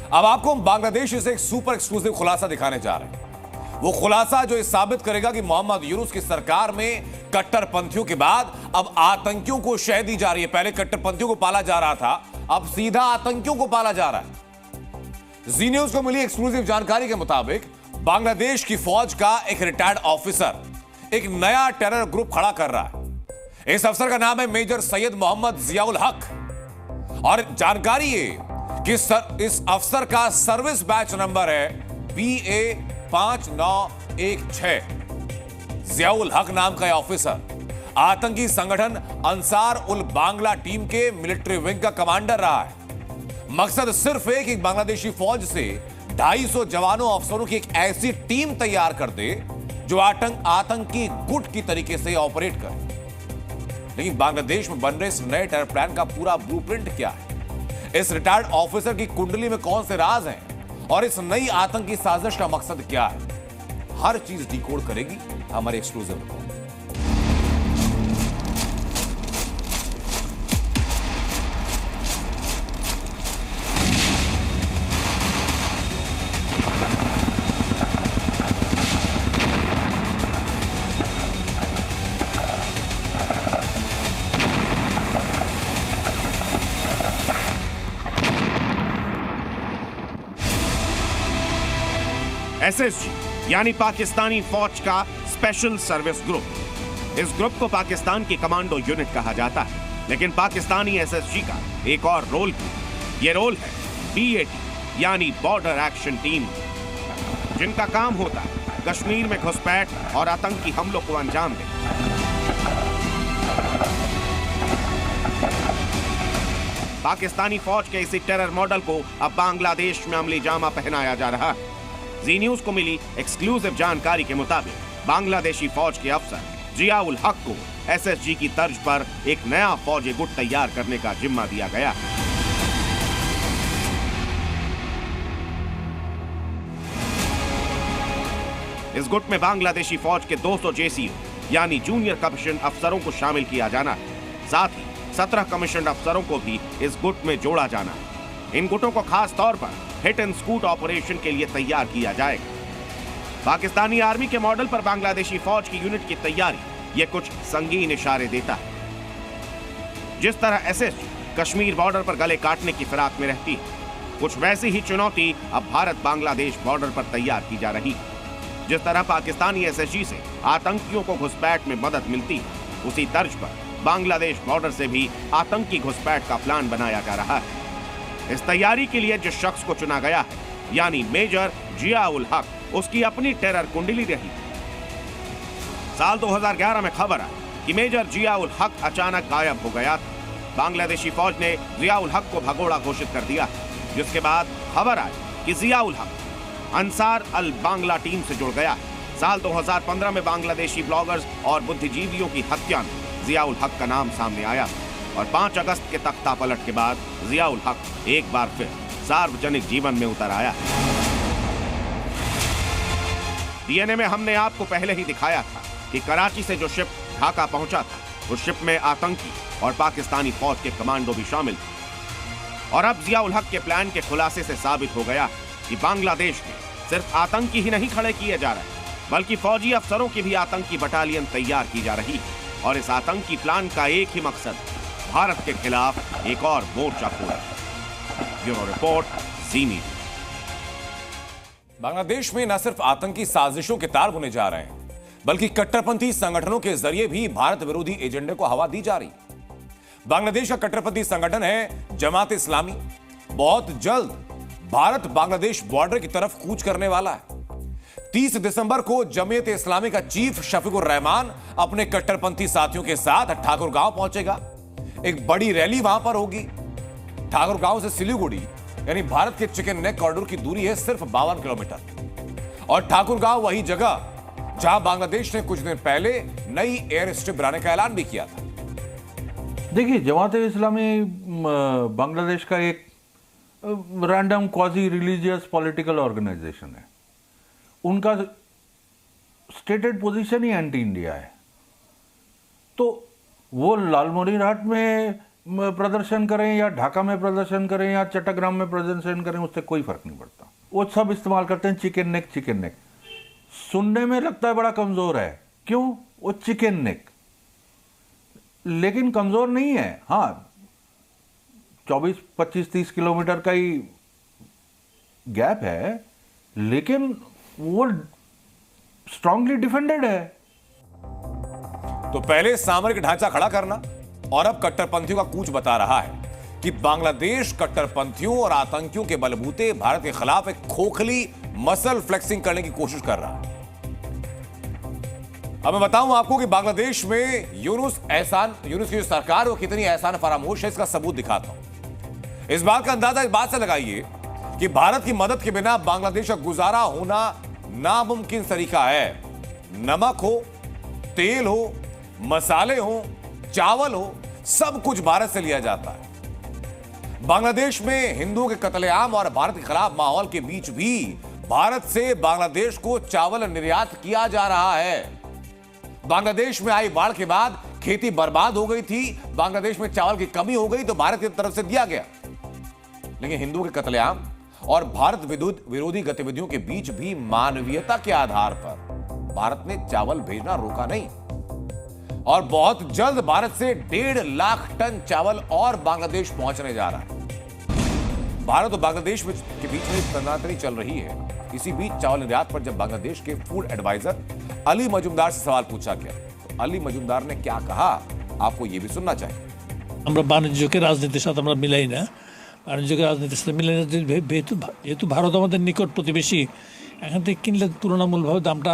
अब आपको हम बांग्लादेश से एक सुपर एक्सक्लूसिव खुलासा दिखाने जा रहे हैं। वो खुलासा जो ये साबित करेगा कि मोहम्मद यूनुस की सरकार में कट्टरपंथियों के बाद अब आतंकियों को शह दी जा रही है। पहले कट्टरपंथियों को पाला जा रहा था, अब सीधा आतंकियों को पाला जा रहा है। जी न्यूज को मिली एक्सक्लूसिव जानकारी के मुताबिक बांग्लादेश की फौज का एक रिटायर्ड ऑफिसर एक नया टेरर ग्रुप खड़ा कर रहा है। इस अफसर का नाम है मेजर सैयद मोहम्मद जियाउल हक और जानकारी है कि इस अफसर का सर्विस बैच नंबर है BA 5916। जियाउल हक नाम का यह ऑफिसर आतंकी संगठन अंसार उल बांग्ला टीम के मिलिट्री विंग का कमांडर रहा है। मकसद सिर्फ है कि बांग्लादेशी फौज से 250 जवानों अफसरों की एक ऐसी टीम तैयार कर दे जो आतंकी गुट की तरीके से ऑपरेट करे। लेकिन बांग्लादेश में बन रहे इस नए टेरर प्लान का पूरा ब्लूप्रिंट क्या है, इस रिटायर्ड ऑफिसर की कुंडली में कौन से राज हैं और इस नई आतंकी साजिश का मकसद क्या है, हर चीज डिकोड करेगी हमारे एक्सक्लूसिव रिपोर्ट। SSG यानी पाकिस्तानी फौज का स्पेशल सर्विस ग्रुप। इस ग्रुप को पाकिस्तान की कमांडो यूनिट कहा जाता है, लेकिन पाकिस्तानी SSG का एक और रोल भी। ये रोल है BAT यानी बॉर्डर एक्शन टीम, जिनका काम होता है कश्मीर में घुसपैठ और आतंकी हमलों को अंजाम देना। पाकिस्तानी फौज के इसी टेरर मॉडल को अब बांग्लादेश में अमली जामा पहनाया जा रहा है। जी न्यूज को मिली एक्सक्लूसिव जानकारी के मुताबिक बांग्लादेशी फौज के अफसर जियाउल हक को SSG की तर्ज पर एक नया फौजी गुट तैयार करने का जिम्मा दिया गया। इस गुट में बांग्लादेशी फौज के 200 JCO यानी जूनियर कमीशन अफसरों को शामिल किया जाना है। साथ ही 17 कमीशन अफसरों को भी इस गुट में जोड़ा जाना है। इन गुटों को खास तौर पर हिट एंड स्कूट ऑपरेशन के लिए तैयार किया जाएगा। पाकिस्तानी आर्मी के मॉडल पर बांग्लादेशी फौज की यूनिट की तैयारी ये कुछ संगीन इशारे देता है। जिस तरह SSG कश्मीर बॉर्डर पर गले काटने की फिराक में रहती है, कुछ वैसी ही चुनौती अब भारत बांग्लादेश बॉर्डर पर तैयार की जा रही है। जिस तरह पाकिस्तानी SSG से आतंकियों को घुसपैठ में मदद मिलती है, उसी तर्ज पर बांग्लादेश बॉर्डर से भी आतंकी घुसपैठ का प्लान बनाया जा रहा है। इस तैयारी के लिए जिस शख्स को चुना गया है यानी मेजर जियाउल हक, उसकी अपनी टेरर कुंडली रही। साल 2011 में खबर आई कि मेजर जियाउल हक अचानक गायब हो गया था। बांग्लादेशी फौज ने जियाउल हक को भगोड़ा घोषित कर दिया, जिसके बाद खबर आई कि जियाउल हक अंसार अल बांग्ला टीम से जुड़ गया। साल 2015 में बांग्लादेशी ब्लॉगर्स और बुद्धिजीवियों की हत्या में जियाउल हक का नाम सामने आया और 5 अगस्त के तख्ता पलट के बाद जियाउल हक एक बार फिर सार्वजनिक जीवन में उतर आया। DNA में हमने आपको पहले ही दिखाया था कि कराची से जो शिप ढाका पहुंचा था, उस शिप में आतंकी और पाकिस्तानी फौज के कमांडो भी शामिल थे। और अब जियाउल हक के प्लान के खुलासे से साबित हो गया कि बांग्लादेश में सिर्फ आतंकी ही नहीं खड़े किए जा रहे, बल्कि फौजी अफसरों की भी आतंकी बटालियन तैयार की जा रही है। और इस आतंकी प्लान का एक ही मकसद, भारत के खिलाफ एक और मोर्चा खोलना। ब्यूरो रिपोर्ट, जी न्यूज। बांग्लादेश में न सिर्फ आतंकी साजिशों के तार बुने जा रहे हैं, बल्कि कट्टरपंथी संगठनों के जरिए भी भारत विरोधी एजेंडे को हवा दी जा रही। बांग्लादेश का कट्टरपंथी संगठन है जमात इस्लामी। बहुत जल्द भारत बांग्लादेश बॉर्डर की तरफ कूच करने वाला है। 30 दिसंबर को जमीयत इस्लामी का चीफ शफीकुर रहमान अपने कट्टरपंथी साथियों के साथ ठाकुरगांव पहुंचेगा। एक बड़ी रैली वहां पर होगी। ठाकुरगांव से सिलीगुड़ी यानी भारत के चिकन नेक कॉरिडोर की दूरी है सिर्फ 52 किलोमीटर। और ठाकुरगांव वही जगह जहां बांग्लादेश ने कुछ दिन पहले नई एयर स्ट्रिप बनाने का ऐलान भी किया था। देखिए, जमात इस्लामी बांग्लादेश का एक random quasi religious political organisation है। उनका स्टेटेड पोजीशन ही एंटी इंडिया है। तो वो लालमोहरी घाट में प्रदर्शन करें या ढाका में प्रदर्शन करें या चट्टग्राम में प्रदर्शन करें, उससे कोई फर्क नहीं पड़ता। वो सब इस्तेमाल करते हैं चिकन नेक, चिकन नेक। सुनने में लगता है बड़ा कमजोर है, क्यों? वो चिकन नेक, लेकिन कमजोर नहीं है। हाँ, 24, 25, 30 किलोमीटर का ही गैप है, लेकिन वो स्ट्रांगली डिफेंडेड है। तो पहले सामरिक ढांचा खड़ा करना और अब कट्टरपंथियों का कूच बता रहा है कि बांग्लादेश कट्टरपंथियों और आतंकियों के बलबूते भारत के खिलाफ एक खोखली मसल फ्लेक्सिंग करने की कोशिश कर रहा है। अब मैं बताऊं आपको कि बांग्लादेश में यूनुस की जो सरकार वो कितनी एहसान फरामोश है, इसका सबूत दिखाता हूं। इस बात का अंदाजा इस बात से लगाइए कि भारत की मदद के बिना बांग्लादेश का गुजारा होना नामुमकिन तरीका है। नमक हो, तेल हो, मसाले हो, चावल हो, सब कुछ भारत से लिया जाता है। बांग्लादेश में हिंदुओं के कत्लेआम और भारत के खिलाफ माहौल के बीच भी भारत से बांग्लादेश को चावल निर्यात किया जा रहा है। बांग्लादेश में आई बाढ़ के बाद खेती बर्बाद हो गई थी, बांग्लादेश में चावल की कमी हो गई तो भारत की तरफ से दिया गया। लेकिन हिंदुओं के कत्लेआम और भारत विरोधी गतिविधियों के बीच भी मानवीयता के आधार पर भारत ने चावल भेजना रोका नहीं और बहुत जल्द भारत से 1.5 लाख टन चावल और बांग्लादेश पहुंचने जा रहा है। भारत और बांग्लादेश के बीच में तनातनी चल रही है। इसी बीच चावल निर्यात पर जब बांग्लादेश के फूड एडवाइजर अली मजुमदार से सवाल पूछा गया तो अली मजुमदार ने क्या कहा, आपको यह भी सुनना चाहिए। আমরা বাণিজ্যকে রাজনীতির সাথে আমরা মিলাই না, বাণিজ্যকে রাজনীতির সাথে মিলাই না। যেহেতু ভারত আমাদের নিকট প্রতিবেশী, এখান থেকে কিনলে তুলনামূলকভাবে দামটা,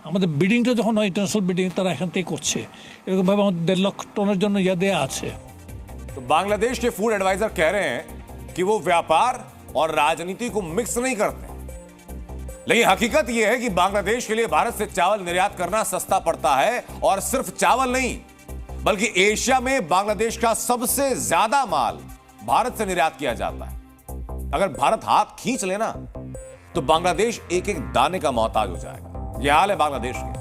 আমাদের বিডিংটা যখন হয় ইন্টারন্যাশনাল বিডিং তারা এখান থেকে করছে, এরকমভাবে আমাদের 1.5 লাখ টনের জন্য ইয়া দেয়া আছে। तो बांग्लादेश के फूड एडवाइजर कह रहे हैं कि वो व्यापार और राजनीति को मिक्स नहीं करते, लेकिन हकीकत यह है कि बांग्लादेश के लिए भारत से चावल निर्यात करना सस्ता पड़ता है। और सिर्फ चावल नहीं, बल्कि एशिया में बांग्लादेश का सबसे ज्यादा माल भारत से निर्यात किया जाता है। अगर भारत हाथ खींच लेना तो बांग्लादेश एक एक दाने का मोहताज हो जाएगा। यह हाल है बांग्लादेश के।